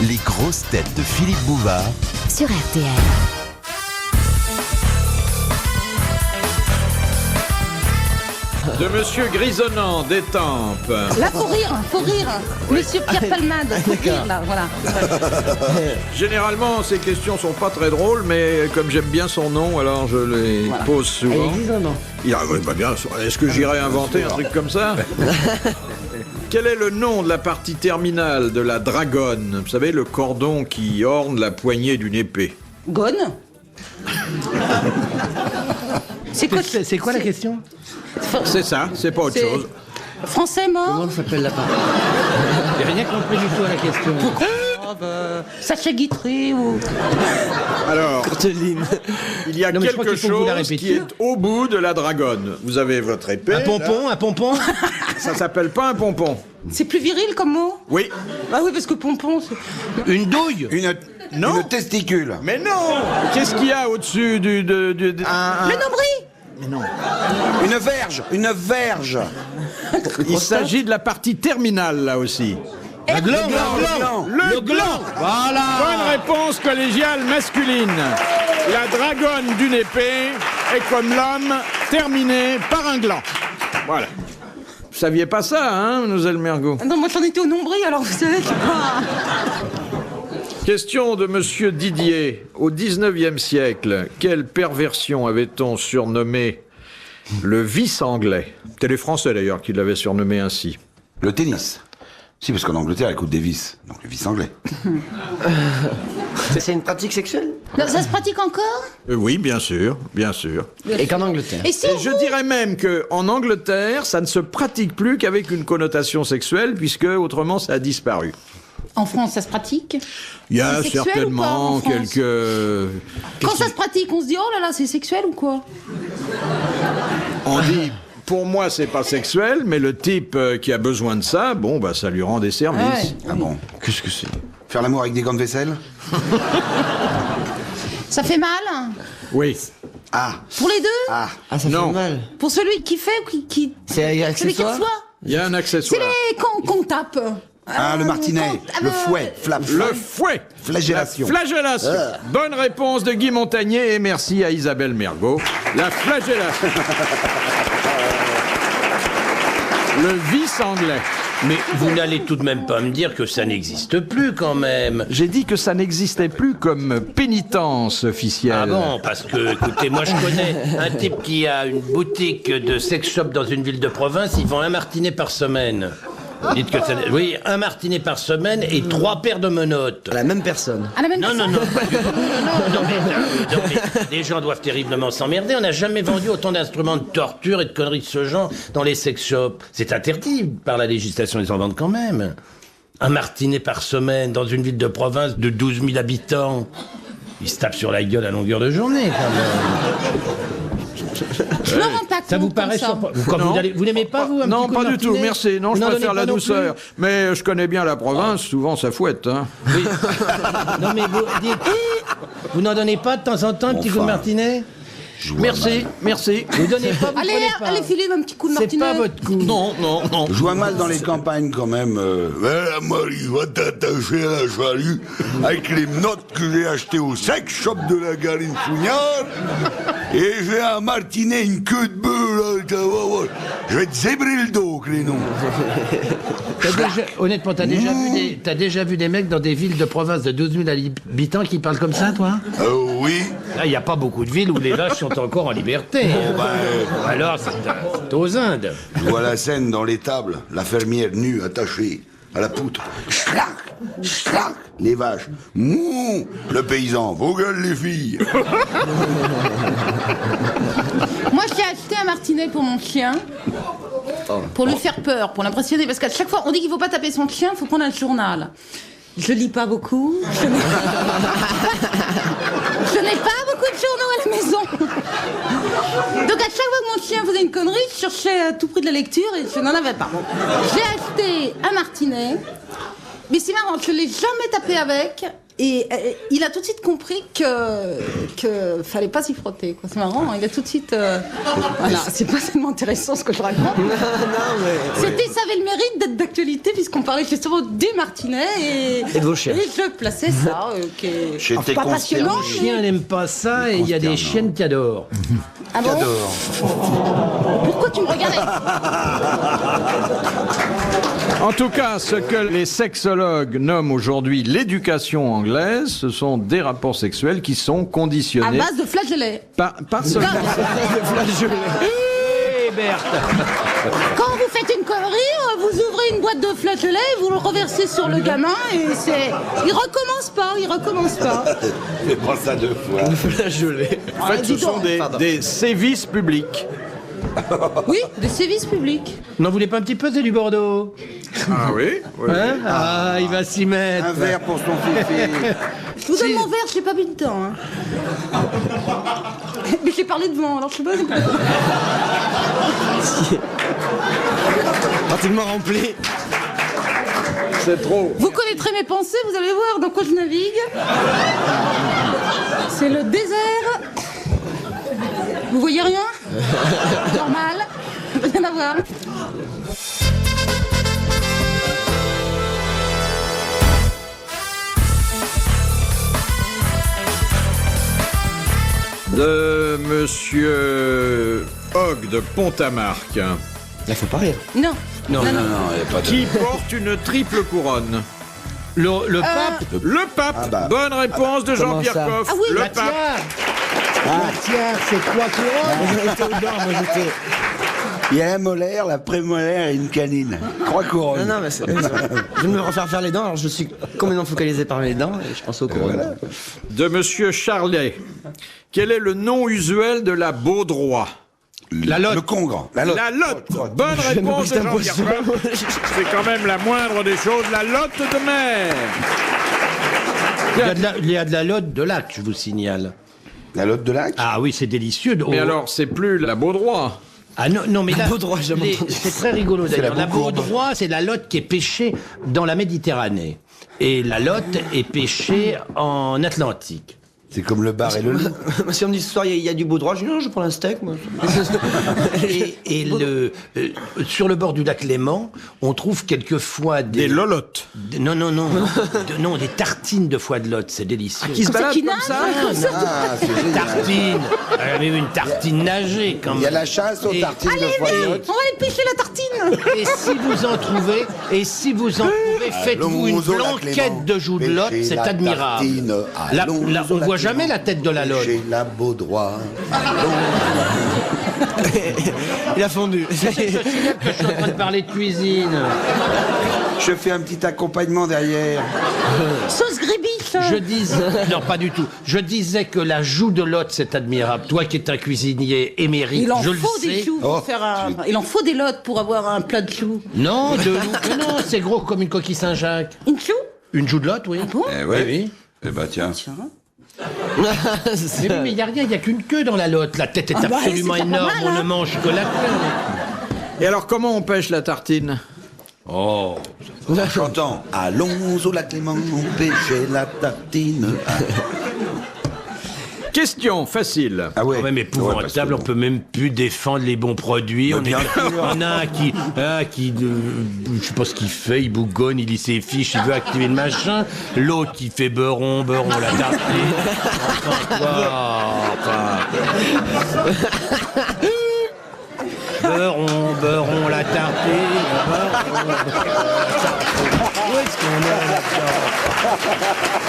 Les grosses têtes de Philippe Bouvard sur RTL. De Monsieur Grisonnant d'Étampes. Là, faut rire. Monsieur Pierre Palmade, faut rire, là, voilà. Généralement, ces questions sont pas très drôles, mais comme j'aime bien son nom, alors je les pose souvent. Bien sûr. Est-ce que j'irais inventer un truc comme ça? Quel est le nom de la partie terminale de la dragonne? Vous savez, le cordon qui orne la poignée d'une épée. Gone. C'est quoi la question? C'est ça, c'est pas autre chose. Français mort. Comment s'appelle la partie? J'ai rien compris du tout à la question. Sacha Guitry ou... Alors, Courteline. il y a quelque chose qui est au bout de la dragonne. Vous avez votre épée. Un pompon. Ça s'appelle pas un pompon. C'est plus viril comme mot? Oui. Ah oui, parce que pompon, c'est... Une douille. Non. Une testicule. Mais non. Qu'est-ce qu'il y a au-dessus du... Le nombril. Mais non. Une verge. Il s'agit de la partie terminale, là aussi. Le gland. Le gland. Voilà. Bonne réponse collégiale masculine. La dragonne d'une épée est comme l'homme terminé par un gland. Voilà. Vous saviez pas ça, hein, Mademoiselle Mergo? Non, moi j'en étais au nombril, alors vous savez, je sais pas... Question de Monsieur Didier. Au 19e siècle, quelle perversion avait-on surnommé le vice anglais? C'était les Français d'ailleurs qui l'avaient surnommé ainsi. Le tennis. Si, parce qu'en Angleterre, elle coupe des vis. Donc le vis anglais. C'est une pratique sexuelle? Non, ça se pratique encore? Oui, bien sûr, bien sûr. Et qu'en Angleterre? Et si Et on je vous... dirais même qu'en Angleterre, ça ne se pratique plus qu'avec une connotation sexuelle, puisque autrement ça a disparu. En France, ça se pratique? Il y a C'est sexuel certainement ou pas, en France quelques... Quand ça se pratique, on se dit, oh là là, c'est sexuel ou quoi? On dit, pour moi c'est pas sexuel, mais le type qui a besoin de ça, bon bah ça lui rend des services. Ah bon? Qu'est-ce que c'est? Faire l'amour avec des gants de vaisselle? Ça fait mal? Oui. Ah. Pour les deux? Ah. Ah, ça Non. fait mal. Pour celui qui fait ou qui... C'est Celui qui accessoire? reçoit? Il y a un C'est accessoire. les... qu'on tape. Ah, le martinet. Le fouet. Le fouet. Flagellation. La flagellation. Bonne réponse de Guy Montagnier et merci à Isabelle Mergo. La flagellation. Le vice anglais. Mais vous n'allez tout de même pas me dire que ça n'existe plus quand même. J'ai dit que ça n'existait plus comme pénitence officielle. Ah bon, parce que, écoutez, moi je connais un type qui a une boutique de sex shop dans une ville de province, il vend un martinet par semaine. Dites que ça... Oui, un martinet par semaine et 3 paires de menottes. La même personne. À la même Non, personne? non, mais les gens doivent terriblement s'emmerder. On n'a jamais vendu autant d'instruments de torture et de conneries de ce genre dans les sex shops. C'est interdit par la législation, ils en vendent quand même. Un martinet par semaine dans une ville de province de 12 000 habitants. Ils se tapent sur la gueule à longueur de journée, quand même. Je me rends pas compte Ça vous comme paraît ça. surprenant? Vous n'aimez pas, vous, un Non, petit coup pas de du tout, martinet? merci. Non, Vous je n'en préfère donnez la pas non douceur. plus? Mais je connais bien la province, souvent ça fouette. Hein. Oui. Non, mais vous dites... Vous n'en donnez pas de temps en temps un petit coup de martinet? Merci, merci. Vous donnez pas, vous Allez, prenez pas. allez, filez un petit coup de C'est martinet. pas votre coup. Non. Je vois mal dans les campagnes quand même. La Marie va t'attacher à la charrue avec les notes que j'ai achetées au sex shop de la Garine Fougnard. Et j'ai un martinet, une queue de bœuf là. Je vais te zébrer le dos, crénon. Honnêtement, t'as déjà vu des mecs dans des villes de province de 12 000 habitants qui parlent comme ça, toi? Oui. Là, il n'y a pas beaucoup de villes où les vaches sont encore en liberté. Alors, c'est aux Indes. Je vois la scène dans l'étable, la fermière nue, attachée à la poutre. Schlac, schlac, les vaches. Mouh, le paysan, vos gueules les filles. Moi, j'ai acheté un martinet pour mon chien. Pour lui faire peur, pour l'impressionner. Parce qu'à chaque fois, on dit qu'il ne faut pas taper son chien, il faut prendre un journal. Je lis pas beaucoup. Je n'ai pas beaucoup de journaux à la maison. Donc à chaque fois que mon chien faisait une connerie, je cherchais à tout prix de la lecture et je n'en avais pas. J'ai acheté un martinet, mais c'est marrant, je ne l'ai jamais tapé avec Et il a tout de suite compris que fallait pas s'y frotter, quoi. C'est marrant, hein, il a tout de suite... Voilà, c'est pas tellement intéressant ce que je raconte. Non, mais... Ça avait le mérite d'être d'actualité puisqu'on parlait justement du martinet et de vos chiens. Et je plaçais ça, qui est J'étais pas passionnant. Les chiens n'aiment pas ça et il y a des chiennes qui adorent. Ah bon? Pourquoi tu me regardais? En tout cas, ce que les sexologues nomment aujourd'hui l'éducation anglaise, ce sont des rapports sexuels qui sont À conditionnés base de flageolets. par seulement... Hé, Berthe! Quand vous faites une connerie, vous ouvrez une boîte de flageolets, vous le reversez sur le gamin et c'est... Il recommence pas. Fais pas ça 2 fois. Flageolet. En fait, ce sont des sévices publics. Oui, des sévices publics. N'en voulez pas un petit peu, c'est du Bordeaux? Ah oui, Hein? Ah, il va s'y mettre. Un verre pour son fifi. Je vous donne mon verre, j'ai pas bu de temps. Hein. Mais j'ai parlé devant, alors je sais pas... Pratiquement rempli. c'est trop. Vous connaîtrez mes pensées, vous allez voir dans quoi je navigue. C'est le désert. Vous voyez rien? Normal. Rien à voir. De Monsieur Hogg de Pont-à-Marc, Là, faut pas rire. Non. Non, il n'y a pas de... qui porte une triple couronne. Le pape? Le pape. Ah bah. Bonne réponse de Comment Jean-Pierre ça? Coff. Ah oui, le la pape. Tiens, c'est 3 couronnes. J'étais au bord, moi j'étais. Il y a un molaire, la prémolaire et une canine. 3 couronnes. Non, mais c'est. Je vais me refaire faire les dents, alors je suis complètement focalisé par mes dents et je pense aux couronnes. De Monsieur Charlet. Quel est le nom usuel de la baudroie? La lotte. Le congre. La lotte. La lotte. Bonne réponse de Jean-Pierre Coff. C'est quand même la moindre des choses. La lotte de mer. Il y a de la lotte de lac, je vous signale. La lotte de lac. Ah oui, c'est délicieux. Mais alors, c'est plus la baudroie. Ah non, mais La baudroie, j'ai jamais entendu. c'est très rigolo d'ailleurs. la La boucourbe. baudroie, c'est la lotte qui est pêchée dans la Méditerranée. Et la lotte est pêchée en Atlantique. C'est comme le bar et le loup. Si on me dit ce soir il y a du beau droit, je dis non, je prends un steak, moi. Sur le bord du lac Léman, on trouve quelquefois Des lolottes. Non, des tartines de foie de lotte, c'est délicieux. Qui se balade qui comme nage, ça. Ah, c'est génial. Tartine. Elle avait une tartine nagée quand Il y a même. la chasse aux Et- tartines de foie de lotte. On va aller pêcher la tartine. Et si vous en trouvez, faites-vous une Allons-y au lac blanquette Léman, de joues de lotte, pêcher c'est la admirable. tartine, allons-y On au lac voit jamais Léman, la tête de la lotte. pêcher la baudroie. Il a fondu. Je signale que je suis en train de parler de cuisine. Je fais un petit accompagnement derrière. Sauce grébiche. Je disais... Non, pas du tout. Je disais que la joue de lotte, c'est admirable. Toi qui es un cuisinier émérite, Il en je le faut des sais. choux pour Oh, faire un... Il en faut des lottes pour avoir un plat de choux. Non, mais non, c'est gros comme une coquille Saint-Jacques. Une chou? Une joue de lotte, oui. Bon. Eh ouais. Oui. Eh ben tiens. Mais il n'y a rien, il n'y a qu'une queue dans la lotte. La tête est Ah bah, absolument c'est pas énorme, mal, on hein. ne mange que la queue. Et alors, comment on pêche la tartine? Oh, En chantant allons au lac Léman, pêcher la tartine. Question facile. Ah ouais. quand même épouvantable, on peut même plus défendre les bons produits. On, bien sûr. on a un qui je sais pas ce qu'il fait, il bougonne, il lit ses fiches, il veut activer le machin. L'autre qui fait beurron, la tartine. Enfin, quoi, beurron, la tartine. Où est-ce qu'on est là-dedans?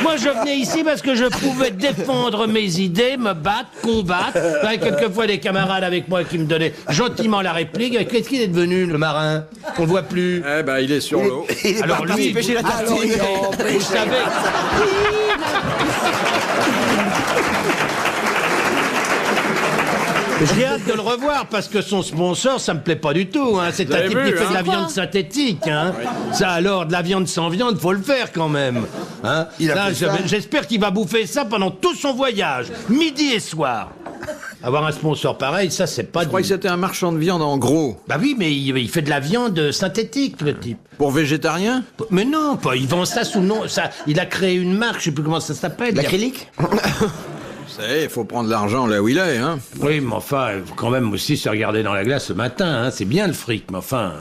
Moi, je venais ici parce que je pouvais défendre mes idées, me battre, combattre. J'avais quelquefois des camarades avec moi qui me donnaient gentiment la réplique. Qu'est-ce qu'il est devenu, le marin? On le voit plus. Eh ben, il est sur l'eau. Il est Alors parti lui, pêcher la tartine. vous savez... J'ai hâte de le revoir parce que son sponsor, ça me plaît pas du tout. Hein. C'est Vous un avez type vu, qui fait hein. de la Quoi viande synthétique. Hein. Ça alors, de la viande sans viande, faut le faire quand même. Hein. Il a Là, fait ça. j'espère qu'il va bouffer ça pendant tout son voyage, midi et soir. Avoir un sponsor pareil, ça, c'est pas... Je croyais que c'était un marchand de viande en gros. Bah oui, mais il fait de la viande synthétique, le type. Pour végétarien? Mais non, pas. Il vend ça sous le nom... Ça, il a créé une marque, je sais plus comment ça s'appelle. L'acrylique? Vous savez, il faut prendre l'argent là où il est, hein. Oui, mais enfin, quand même aussi se regarder dans la glace ce matin, hein. C'est bien le fric, mais enfin...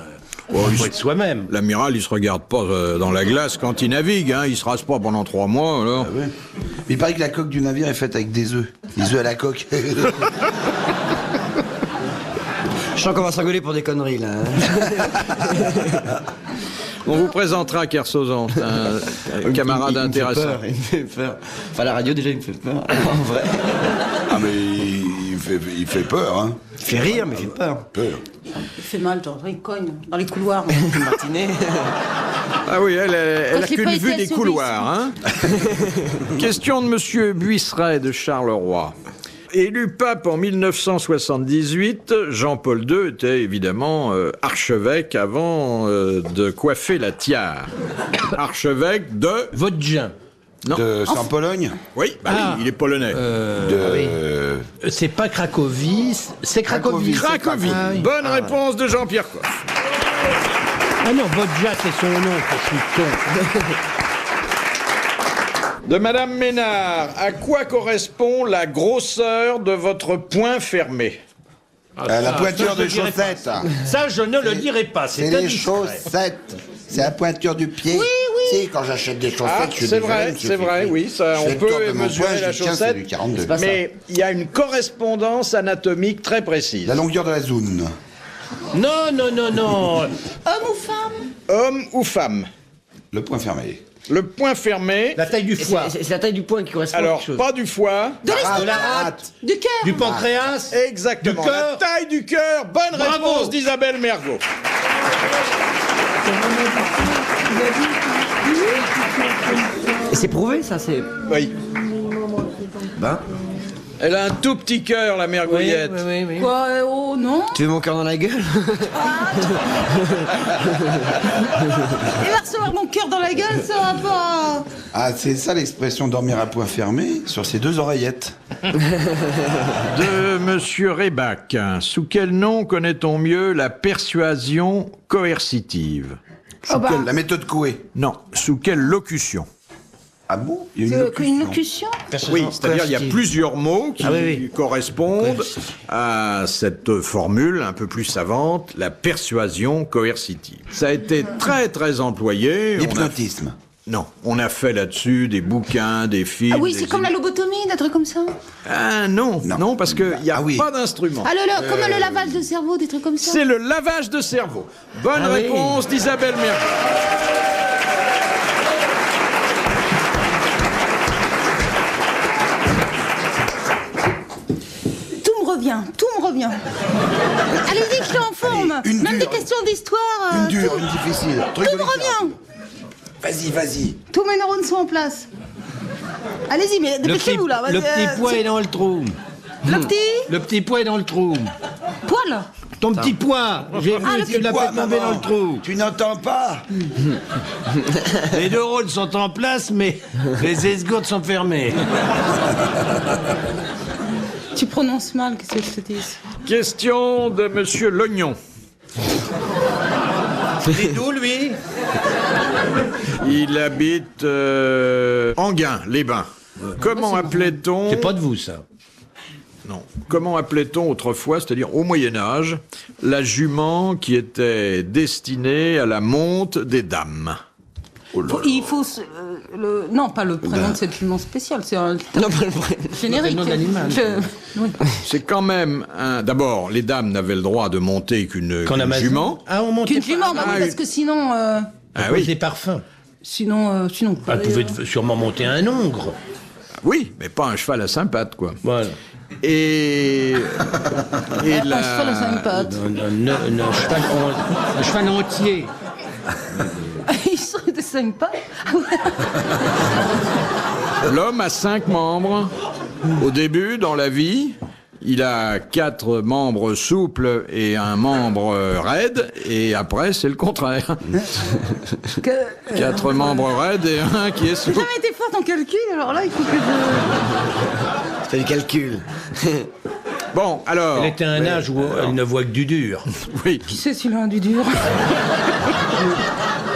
il faut être soi-même. L'amiral, il se regarde pas dans la glace quand il navigue, hein. Il se rase pas pendant 3 mois, alors. Ah ouais. Il paraît que la coque du navire est faite avec des œufs. Des œufs à la coque. Je sens qu'on va s'engueuler pour des conneries, là. On vous présentera Kersozon, un camarade intéressant. Il me fait peur. Enfin, la radio, déjà, il me fait peur. En vrai. Ah, mais il fait peur, hein. Il fait rire, mais il fait peur. Il fait mal, genre, il cogne dans les couloirs. Martinet. Ah oui, elle a Quand j'ai qu'une pas vue été des assourdie, couloirs, hein. Question de monsieur Buisseret de Charleroi. Élu pape en 1978, Jean-Paul II était évidemment archevêque avant de coiffer la tiare. Archevêque de... Vodgin. Non. De Saint-Pologne. Oui, bah oui, il est polonais. C'est pas Cracovie, c'est Cracovie. Cracovie. Ah oui. Bonne réponse de Jean-Pierre Coff. Ah non, Vodja, c'est son nom, je suis con. De Madame Ménard, à quoi correspond la grosseur de votre poing fermé? La pointure ça, je des dirais pas chaussettes. Ça, je ne le dirai pas, C'est c'est les indiscret. chaussettes. C'est la pointure du pied. Oui. Si, quand j'achète des chaussettes, Ah, je suis c'est désolé, vrai, monsieur c'est vrai, Fifi. oui, ça, Je on fais le tour peut de mon mesurer poing, la je dis, tiens, chaussette. c'est du 42. Mais il y a une correspondance anatomique très précise. La longueur de la zone. Non. Homme ou femme? Homme ou femme? Le point fermé. Le poing fermé. La taille du foie. C'est la taille du poing qui correspond à Alors, quelque chose. pas du foie. De l'estomac? de la rate. Du cœur? Du pancréas. Exactement. Du cœur. La taille du cœur. Bonne Bravo. réponse d'Isabelle Mergo. Et c'est prouvé, ça, c'est... Oui. Ben, Elle a un tout petit cœur, la mergouillette. Oui. Quoi? Oh non? tu veux mon cœur dans la gueule? Il va recevoir mon cœur dans la gueule, ça va pas. Ah, c'est ça l'expression dormir à point fermé sur ses 2 oreillettes. De Monsieur Rebac. Sous quel nom connaît-on mieux la persuasion coercitive? Sous quelle- La méthode Coué. Non. Sous quelle locution? Ah bon? Il y a Une locution? Oui, c'est-à-dire il y a plusieurs mots qui oui. correspondent à cette formule un peu plus savante, la persuasion coercitive. Ça a été très très employé. L'hypnotisme. Non, on a fait là-dessus des bouquins, des films. Ah oui, des c'est comme la lobotomie, des trucs comme ça. Ah non, parce qu'il n'y a Ah oui. pas d'instrument. Ah, comme le lavage de cerveau, des trucs comme ça. C'est le lavage de cerveau. Bonne réponse d'Isabelle Mergo. Tout me revient. Allez-y, je suis en forme. Allez, une Même dure. des questions d'histoire. Une dure, une difficile. Truc Tout de me revient. Vas-y. Tous mes neurones sont en place. Allez-y, mais dépêchez-vous là. Le petit pois est dans le trou. Le petit pois est dans le trou. poil. Ton petit pois. J'ai vu, le tu l'as Quoi, fait tomber maman dans le trou. Tu n'entends pas? Les 2 rôles sont en place, mais les esgourdes sont fermées. Tu prononces mal, qu'est-ce que je te dis? Question de Monsieur Lognon. Il est d'où, lui? Il habite Enghien, les Bains. Comment appelait-on... C'est pas de vous, ça. Non. Comment appelait-on autrefois, c'est-à-dire au Moyen-Âge, la jument qui était destinée à la monte des dames? Il faut non, pas le prénom de cette jument spéciale, c'est un Non, pas le vrai. générique. Le nom d'animal. Oui. C'est quand même un... D'abord, les dames n'avaient le droit de monter qu'une jument. Ah, on montait Qu'une jument, bah oui, parce que sinon, Ah oui. oui. Des parfums. sinon. Bah, vous pouvez sûrement monter un hongre. Oui, mais pas un cheval à 5 pattes, quoi. Voilà. Et Un cheval à 5 pattes. Un cheval entier. Ils sont de 5 pattes. l'homme a 5 membres. Au début, dans la vie, il a 4 membres souples et un membre raide. Et après, c'est le contraire. 4 membres raides et un qui est J'ai souple. jamais été forte en calcul, alors là, il faut que je... Fais le calcul. Bon, alors... Elle était à un âge où elle ne voit que du dur. Oui. Qui c'est celui-là, un du dur?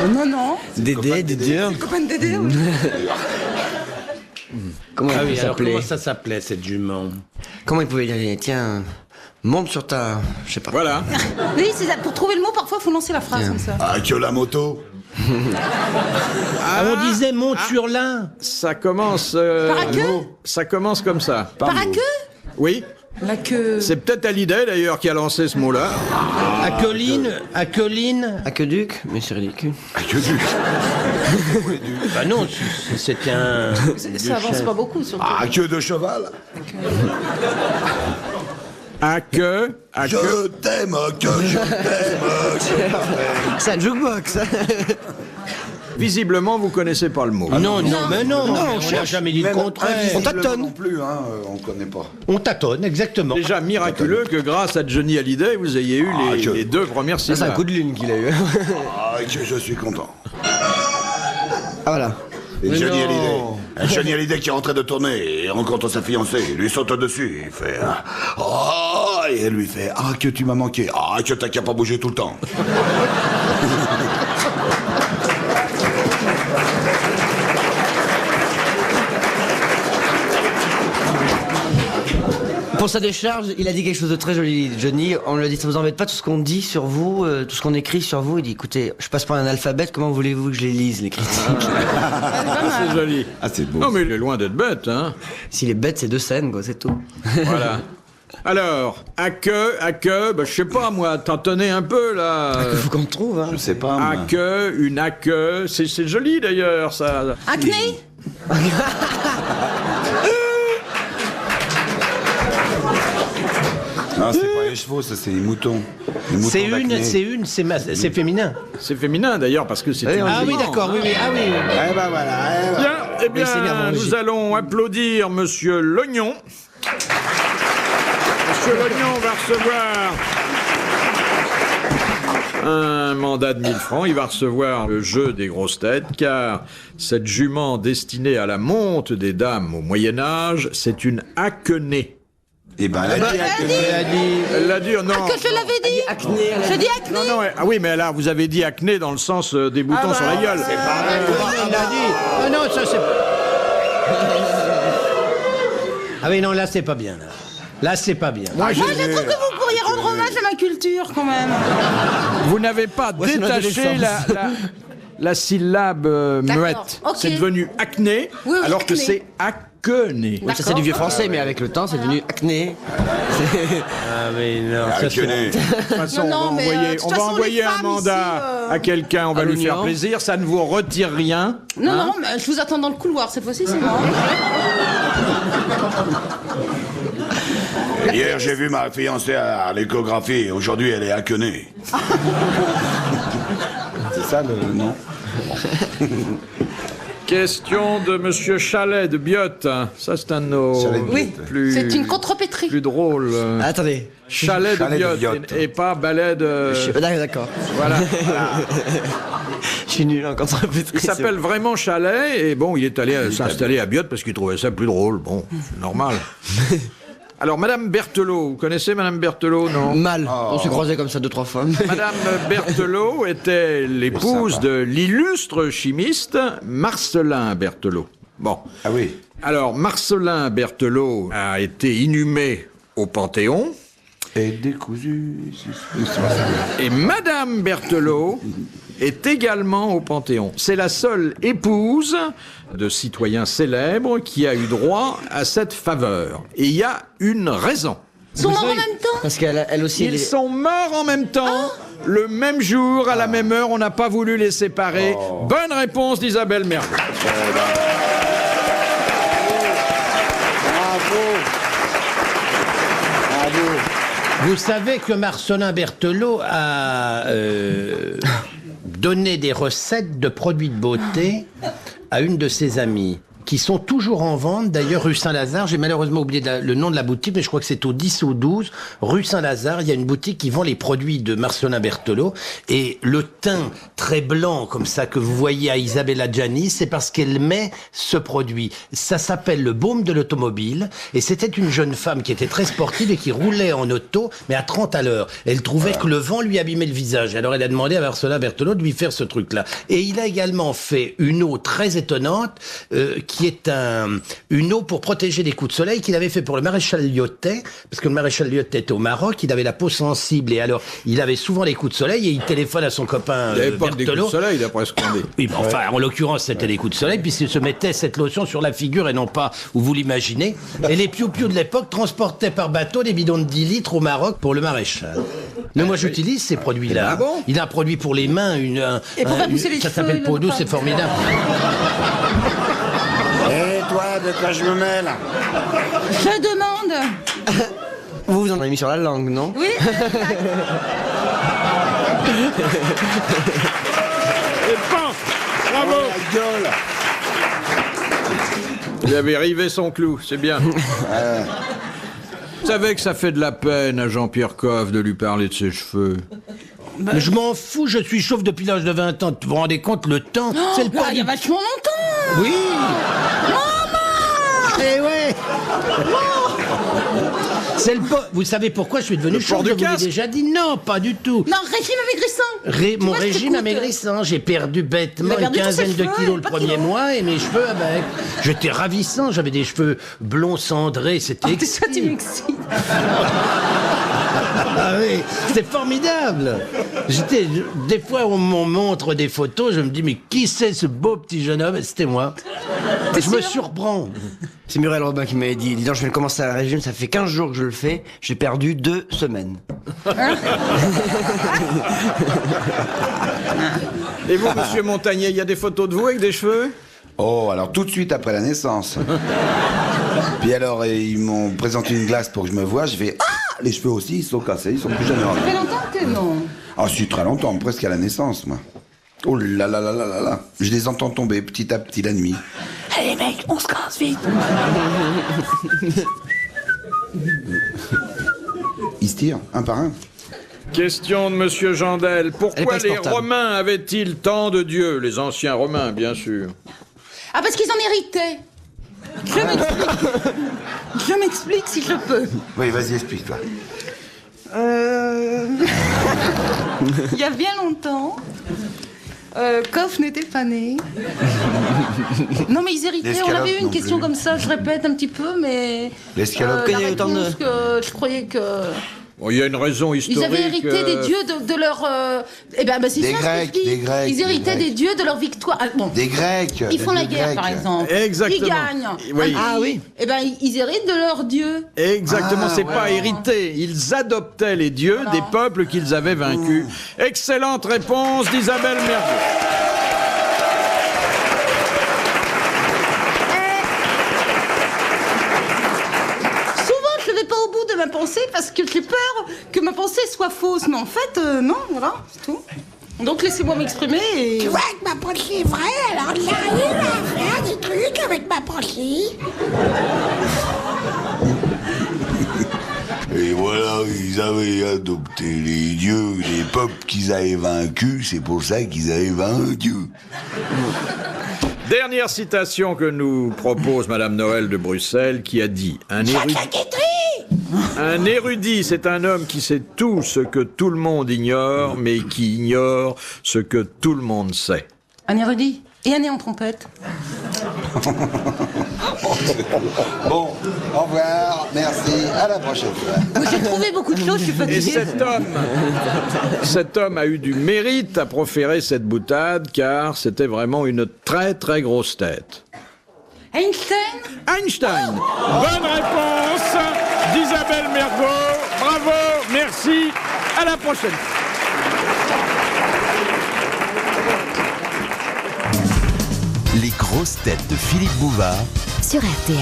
Non. Dédé, du dur. Copain de Dédé, oui. Comment Ah il oui, alors s'appelait? comment ça s'appelait, cette jument? Comment il pouvait dire, tiens, monte sur ta... Je sais pas. Voilà. Oui, c'est ça. Pour trouver le mot, parfois, il faut lancer la phrase comme ça. Ah, que la moto. On disait monte sur l'un. Ça commence... Par la queue? Ça commence comme ça. Par la queue? Oui. La queue. C'est peut-être Hallyday, d'ailleurs, qui a lancé ce mot-là. Aqueline. Aqueduc, mais c'est ridicule. Bah non, c'était un... Ça avance pas beaucoup, surtout. Ah, queue de cheval. À que... Je t'aime, que je t'aime. C'est un jukebox. Visiblement, vous connaissez pas le mot. Non, mais on n'a jamais dit le contraire. On tâtonne. Non plus, hein, on connaît pas. On tâtonne, exactement. Déjà miraculeux que grâce à Johnny Hallyday, vous ayez eu les deux premières Ça, c'est syllabes. un coup de lune qu'il a eu. Ah, que je suis content. Ah, voilà. Et Johnny Hallyday. Johnny Hallyday qui est rentré de tournée et rencontre sa fiancée. Il lui saute dessus. Il fait... Oh, et elle lui fait... Ah, que tu m'as manqué. Ah, que t'as qu'à pas bouger tout le temps. Pour sa décharge, il a dit quelque chose de très joli, Johnny. On lui a dit, ça vous embête pas tout ce qu'on dit sur vous, tout ce qu'on écrit sur vous? Il dit, écoutez, je passe par un alphabet, comment voulez-vous que je les lise, les critiques? C'est joli. Ah, c'est beau. Non, mais il est loin d'être bête, hein. S'il est bête, c'est 2 scènes, quoi, c'est tout. Voilà. Alors, à que, bah, je sais pas, moi, tâtonnez un peu, là. Il faut qu'on le trouve, hein. Je sais pas, moi. Une à que, c'est joli, d'ailleurs, ça. Acné? Non, c'est pas les chevaux, ça, c'est les moutons. Les moutons d'acné. C'est féminin. C'est féminin, d'ailleurs, parce que c'est... Oui, une Ah oui, jument, d'accord, hein. oui, ah oui. Eh ben voilà, eh ben. Bien, c'est nerveux, nous allons applaudir Monsieur Lognon. Monsieur Lognon va recevoir un mandat de 1000 francs. Il va recevoir le jeu des grosses têtes, car cette jument destinée à la monte des dames au Moyen-Âge, c'est une acquenée. Eh ben, elle a dit Elle l'a dit, non. Ah, que je l'avais dit. Je dis acné. Non, ah oui, mais là, vous avez dit acné dans le sens des boutons sur la gueule. Il l'a dit. Ah non, ça c'est... Ah oui, non, là c'est pas bien. Là c'est pas bien. Moi, je trouve que vous pourriez rendre hommage à ma culture, quand même. Vous n'avez pas c'est notre détaché la syllabe muette. ok. C'est devenu acné, Oui, oui, alors que acné. c'est acquené. Oui, ça, c'est du vieux français, mais avec le temps, c'est devenu acné. Ah oui, non, ça c'est... acné. De toute façon, Non, on mais, va de toute envoyer, on va façon, envoyer les un femmes mandat ici, à quelqu'un, on va à lui faire l'Union. plaisir, ça ne vous retire rien. Non, non, mais je vous attends dans le couloir, cette fois-ci, c'est moi. Hier, j'ai vu ma fiancée à l'échographie. Aujourd'hui, elle est acquenée. C'est ça le nom? Question de Monsieur Chalet de Biotte. Ça, c'est un de nos Chalet de Oui, Biotte. plus, c'est une contrepétrie. plus drôles. Attendez. Chalet de Chalet de Biotte Biotte. et pas ballet de... D'accord. Voilà. Je suis nul en contrepétrie. Il s'appelle vraiment Chalet et bon, il est allé s'installer à Biotte parce qu'il trouvait ça plus drôle. Bon, c'est normal. Alors, Madame Berthelot, vous connaissez Madame Berthelot, non? Mal. On s'est croisés comme ça 2-3 fois. Madame Berthelot était l'épouse de l'illustre chimiste Marcellin Berthelot. Bon. Ah oui. Alors, Marcellin Berthelot a été inhumé au Panthéon. Et décousu. Et Madame Berthelot est également au Panthéon. C'est la seule épouse de citoyens célèbres qui a eu droit à cette faveur. Et il y a une raison. Ils sont morts en même temps. Parce qu'elle aussi... Ils sont morts en même temps, le même jour, à la même heure. On n'a pas voulu les séparer. Bonne réponse d'Isabelle Mergo. Vous savez que Marcellin Berthelot a donné des recettes de produits de beauté à une de ses amies, qui sont toujours en vente, d'ailleurs, rue Saint-Lazare. J'ai malheureusement oublié le nom de la boutique, mais je crois que c'est au 10 ou 12, rue Saint-Lazare. Il y a une boutique qui vend les produits de Marcellin Berthelot. Et le teint très très blanc comme ça que vous voyez à Isabelle Adjani, c'est parce qu'elle met ce produit. Ça s'appelle le baume de l'automobile et c'était une jeune femme qui était très sportive et qui roulait en auto, mais à 30 à l'heure. Elle trouvait que le vent lui abîmait le visage. Alors elle a demandé à Ursula Berthelot de lui faire ce truc-là. Et il a également fait une eau très étonnante qui est une eau pour protéger les coups de soleil qu'il avait fait pour le maréchal Lyotet, parce que le maréchal Lyotet était au Maroc, il avait la peau sensible et alors il avait souvent les coups de soleil et il téléphone à son copain Il n'y avait pas que des coups de Berthelot. soleil, d'après ce qu'on dit. Oui, enfin, en l'occurrence, c'était des coups de soleil, puisqu'il se mettait cette lotion sur la figure et non pas où vous l'imaginez. Et les piou-piou de l'époque transportaient par bateau des bidons de 10 litres au Maroc pour le maréchal. Mais moi, j'utilise ces produits-là. Ah bon ? Il a un produit pour les mains, Et pour faire pousser les ça cheveux, s'appelle peau le douce, pas. c'est formidable. Et toi, de quoi je me mêle? Je demande. Vous en avez mis sur la langue, non? Oui. Et pan ! Bravo ! La gueule. Il avait rivé son clou, c'est bien. Vous savez que ça fait de la peine à Jean-Pierre Coff de lui parler de ses cheveux. Mais je m'en fous, je suis chauve depuis l'âge de 20 ans. Vous vous rendez compte, le temps, c'est le Bah, pas il y a vachement longtemps. Oui. Eh ouais. C'est le pas. Vous savez pourquoi je suis devenu chauve? port du Je vous l'ai casque. déjà dit. Non, pas du tout. Non, régime amaigrissant. Mon vois, je régime t'écoute. amaigrissant, j'ai perdu bêtement Il a une perdu tous ses quinzaine de cheveux, kilos le pas premier kilos. mois et mes cheveux avec. J'étais ravissant, j'avais des cheveux blonds cendrés, c'était Ça, tu m'excites. Ah oui, c'était formidable. Des fois on m'en montre des photos, je me dis mais qui c'est ce beau petit jeune homme? C'était moi. Je me surprends. C'est Muriel Robin qui m'avait dit, dis donc, je viens de commencer à la régime, ça fait 15 jours que je le fais, j'ai perdu 2 semaines. Et vous, monsieur Montagnier, il y a des photos de vous avec des cheveux? Oh, alors tout de suite après la naissance. Puis alors, ils m'ont présenté une glace pour que je me voie. Je fais « Ah !» Les cheveux aussi, ils sont cassés, ils sont plus jamais Ça fait revenus. longtemps que non. Ah, si, très longtemps, presque à la naissance, moi. Oh là là là là là là. Je les entends tomber petit à petit la nuit. Allez, mec, on se casse vite. Ils se tirent, un par un. Question de monsieur Jandel. Elle est Pourquoi pas les exportable. Romains avaient-ils tant de dieux? Les anciens Romains, bien sûr. Ah, parce qu'ils en héritaient. Je m'explique. Je m'explique si je peux. Oui, vas-y, explique-toi. Il y a bien longtemps, Coff n'était pas né. Non, mais ils héritaient. On L'escalope avait eu une non question plus. comme ça, je répète un petit peu, mais. L'escalope. La Il y a autant de- réponse que je croyais que. Bon, il y a une raison Ils historique. avaient hérité des dieux de leur. Eh ben, c'est Des ça, Grecs, ce que je dis. des Grecs, Ils héritaient des des dieux de leur victoire. Ah, bon. Des Grecs. Ils font des la guerre, Grecs. par exemple. Exactement. Ils gagnent. Oui. Ah oui. Eh ben, ils héritent de leurs dieux. Exactement, Ah, c'est ouais. pas hérité. Ils adoptaient les dieux des peuples qu'ils avaient vaincus. Excellente réponse d'Isabelle Mergo. Souvent, je ne vais pas au bout de ma pensée parce que j'ai peur que ma pensée soit fausse. Mais en fait, non, voilà, c'est tout. Donc, laissez-moi m'exprimer et... Tu vois que ma pensée est vraie, alors j'arrive à faire des trucs avec ma pensée. Et voilà, ils avaient adopté les dieux, les peuples qu'ils avaient vaincus, c'est pour ça qu'ils avaient vaincu. Dernière citation que nous propose Madame Noël de Bruxelles qui a dit un érudit, c'est un homme qui sait tout ce que tout le monde ignore, mais qui ignore ce que tout le monde sait. Un érudit et un nez en trompette. Bon, au revoir, merci, à la prochaine fois. Moi, j'ai trouvé beaucoup de choses, je suis Et fatiguée. cet homme a eu du mérite à proférer cette boutade, car c'était vraiment une très très grosse tête. Einstein. Einstein. Bonne réponse d'Isabelle Mergo. Bravo, merci, à la prochaine. Les grosses têtes de Philippe Bouvard sur RTL.